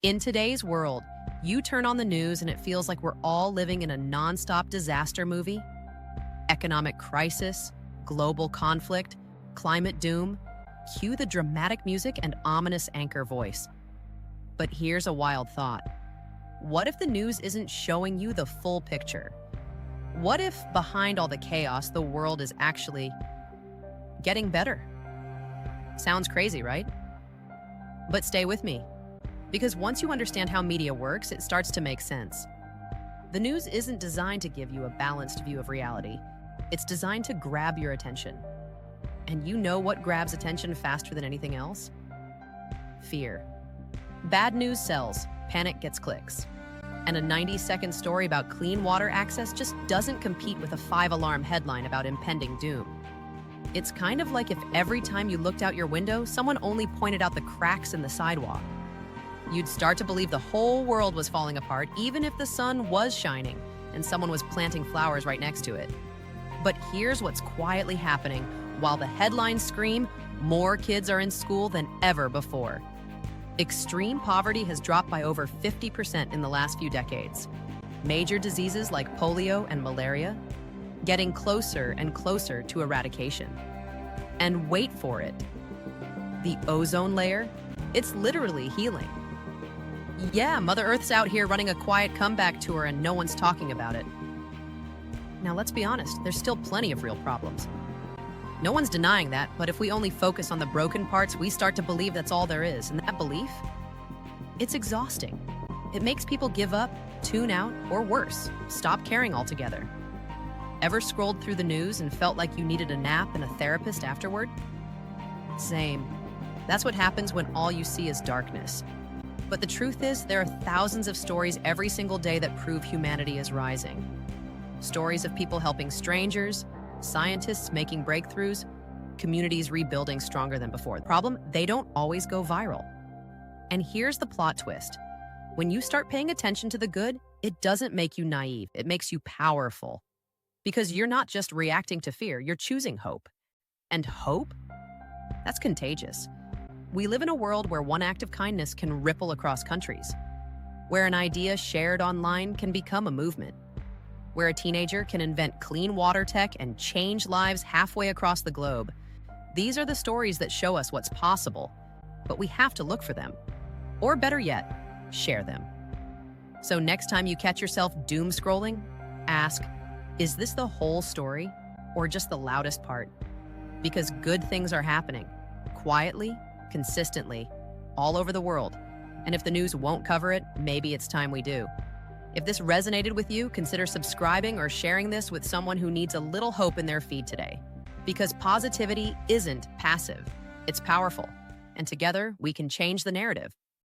In today's world, you turn on the news and it feels like we're all living in a nonstop disaster movie. Economic crisis, global conflict, climate doom. Cue the dramatic music and ominous anchor voice. But here's a wild thought. What if the news isn't showing you the full picture? What if behind all the chaos, the world is actually getting better? Sounds crazy, right? But stay with me, because once you understand how media works, it starts to make sense. The news isn't designed to give you a balanced view of reality. It's designed to grab your attention. And you know what grabs attention faster than anything else? Fear. Bad news sells, panic gets clicks. And a 90-second story about clean water access just doesn't compete with a 5-alarm headline about impending doom. It's kind of like if every time you looked out your window, someone only pointed out the cracks in the sidewalk. You'd start to believe the whole world was falling apart, even if the sun was shining and someone was planting flowers right next to it. But here's what's quietly happening. While the headlines scream, more kids are in school than ever before. Extreme poverty has dropped by over 50% in the last few decades. Major diseases like polio and malaria getting closer and closer to eradication. And wait for it. The ozone layer, it's literally healing. Yeah, Mother Earth's out here running a quiet comeback tour and no one's talking about it. Now let's be honest, there's still plenty of real problems. No one's denying that, but if we only focus on the broken parts, we start to believe that's all there is. And that belief, it's exhausting. It makes people give up, tune out, or worse, stop caring altogether. Ever scrolled through the news and felt like you needed a nap and a therapist afterward? Same. That's what happens when all you see is darkness. But the truth is, there are thousands of stories every single day that prove humanity is rising. Stories of people helping strangers, scientists making breakthroughs, communities rebuilding stronger than before. The problem, they don't always go viral. And here's the plot twist. When you start paying attention to the good, it doesn't make you naive. It makes you powerful. Because you're not just reacting to fear, you're choosing hope. And hope? That's contagious. We live in a world where one act of kindness can ripple across countries, where an idea shared online can become a movement, where a teenager can invent clean water tech and change lives halfway across the globe. These are the stories that show us what's possible, but we have to look for them. Or better yet, share them. So next time you catch yourself doom scrolling, ask, is this the whole story or just the loudest part? Because good things are happening, quietly, consistently, all over the world. And if the news won't cover it, maybe it's time we do. If this resonated with you, consider subscribing or sharing this with someone who needs a little hope in their feed today. Because positivity isn't passive, it's powerful. And together, we can change the narrative.